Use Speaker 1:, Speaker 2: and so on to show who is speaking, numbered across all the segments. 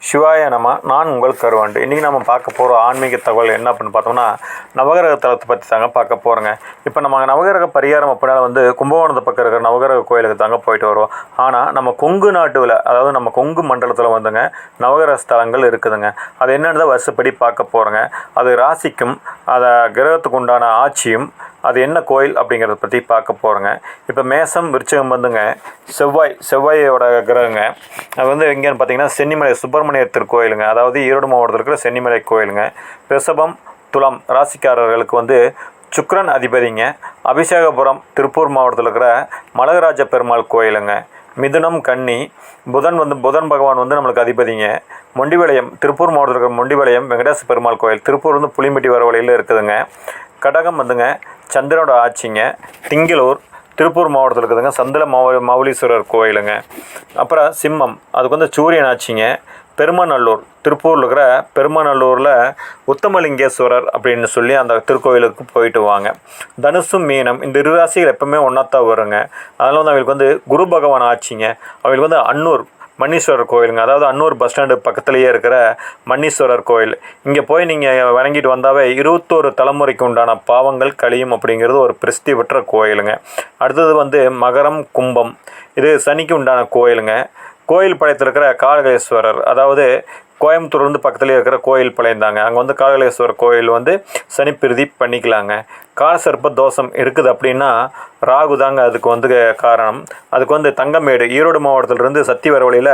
Speaker 1: சிவாய நம. நான் உங்கள் கருவாண்டு. இன்றைக்கி நம்ம பார்க்க போகிற ஆன்மீக தகவல் என்ன அப்படின்னு பார்த்தோம்னா, நவகிரக தலத்தை பற்றி தாங்க பார்க்க போகிறோங்க. இப்போ நம்ம நவகிரக பரிகாரம் அப்படின்னா கும்பகோணத்து பக்கம் இருக்கிற நவகிரக கோயிலுக்கு தாங்க போயிட்டு வருவோம். ஆனால் நம்ம கொங்கு நாட்டுவில், அதாவது நம்ம கொங்கு மண்டலத்தில் நவகிரக ஸ்தலங்கள் இருக்குதுங்க. அது என்னென்னு தான் வருஷப்படி பார்க்க போகிறோங்க. அது ராசிக்கும் அதை கிரகத்துக்கு உண்டான ஆட்சியும் அது என்ன கோயில் அப்படிங்கிறத பற்றி பார்க்க போகிறோங்க. இப்போ மேசம் விருச்சகம் செவ்வாயோட கிரகங்க. அது எங்கேன்னு பார்த்தீங்கன்னா சென்னிமலை சுப்பிரமணிய திருக்கோயிலுங்க. அதாவது ஈரோடு மாவட்டத்தில் இருக்கிற சென்னிமலை கோயிலுங்க. ரிஷபம் துலாம் ராசிக்காரர்களுக்கு சுக்கிரன் அதிபதிங்க. அபிஷேகபுரம் திருப்பூர் மாவட்டத்தில் இருக்கிற மலகராஜ பெருமாள் கோயிலுங்க. மிதுனம் கன்னி புதன் பகவான் நம்மளுக்கு அதிபதிங்க. மொண்டிவளையம் திருப்பூர் மாவட்டத்தில் இருக்கிற மொண்டிவளையம் வெங்கடேச பெருமாள் கோயில் திருப்பூர் புளிம்பட்டி வர வழியில் இருக்குதுங்க. கடகம் சந்திரனோட ஆட்சிங்க. திங்களூர் திருப்பூர் மாவட்டத்தில் இருக்குதுங்க. சந்திர மௌலீஸ்வரர் கோயிலுங்க. அப்புறம் சிம்மம் அதுக்கு சூரியன் ஆட்சிங்க. பெருமநல்லூர் திருப்பூரில் இருக்கிற பெருமநல்லூரில் உத்தமலிங்கேஸ்வரர் அப்படின்னு சொல்லி அந்த திருக்கோயிலுக்கு போயிட்டு வாங்க. தனுசும் மீனம் இந்த இரு ராசிகள் எப்பவுமே ஒன்றாத்தான் வருங்க. அதனால் அவங்களுக்கு குரு பகவான் ஆட்சிங்க. அவங்களுக்கு அன்னூர் மன்னீஸ்வரர் கோயிலுங்க. அதாவது அன்னூர் பஸ் ஸ்டாண்டு பக்கத்துலேயே இருக்கிற மன்னீஸ்வரர் கோயில். இங்கே போய் நீங்கள் வணங்கிட்டு வந்தாவே 21 தலைமுறைக்கு உண்டான பாவங்கள் கழியும் அப்படிங்கிறது ஒரு பிரசித்தி பெற்ற கோயிலுங்க. அடுத்தது மகரம் கும்பம் இது சனிக்கு உண்டான கோயிலுங்க. கோயில் பாளையத்தில் இருக்கிற காளகேஸ்வரர், அதாவது கோயம்புத்தூர் பக்கத்துலேயே இருக்கிற கோயில் பாளையம் தாங்க. அங்கே காளகேஸ்வரர் கோயில் சனி பிரீதி பண்ணிக்கலாங்க. காலசர்ப்ப தோஷம் இருக்குது அப்படின்னா ராகு தாங்க அதுக்கு காரணம். அதுக்கு தங்கமேடு ஈரோடு மாவட்டத்திலிருந்து சத்தி வர வழியில்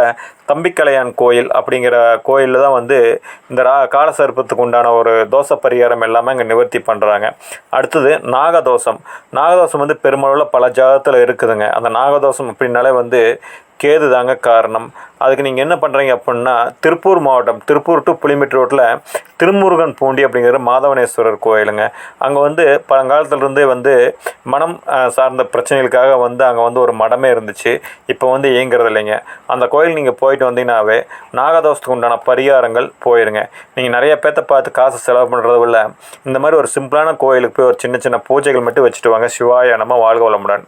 Speaker 1: தம்பிக்கலையான் கோயில் அப்படிங்கிற கோயிலில் தான் இந்த காலசர்ப்பத்துக்கு உண்டான ஒரு தோஷ பரிகாரம் எல்லாமே இங்கே நிவர்த்தி பண்ணுறாங்க. அடுத்தது நாகதோஷம். நாகதோஷம் பெருமளவில் பல ஜாதகத்தில் இருக்குதுங்க. அந்த நாகதோஷம் அப்படின்னாலே கேது தாங்க காரணம். அதுக்கு நீங்கள் என்ன பண்ணுறீங்க அப்படின்னா திருப்பூர் மாவட்டம் திருப்பூர் டு புளிமெட் ரோட்டில் திருமுருகன் பூண்டி அப்படிங்கிற மாதவனேஸ்வரர் கோயிலுங்க. அங்கே பழங்காலத்துலேருந்தே மனம் சார்ந்த பிரச்சனைகளுக்காக அங்கே ஒரு மடமே இருந்துச்சு. இப்போ இயங்கிறது இல்லைங்க. அந்த கோயில் நீங்கள் போயிட்டு வந்தீங்கன்னாவே நாகதோஷத்துக்கு உண்டான பரிகாரங்கள் போயிடுங்க. நீங்கள் நிறைய பேர்த்த பார்த்து காசு செலவு பண்ணுறத விட இந்த மாதிரி ஒரு சிம்பிளான கோயிலுக்கு போய் ஒரு சின்ன சின்ன பூஜைகள் மட்டும் வச்சுட்டு வாங்க. சிவாய நம. வாழ்க வளமுடன்.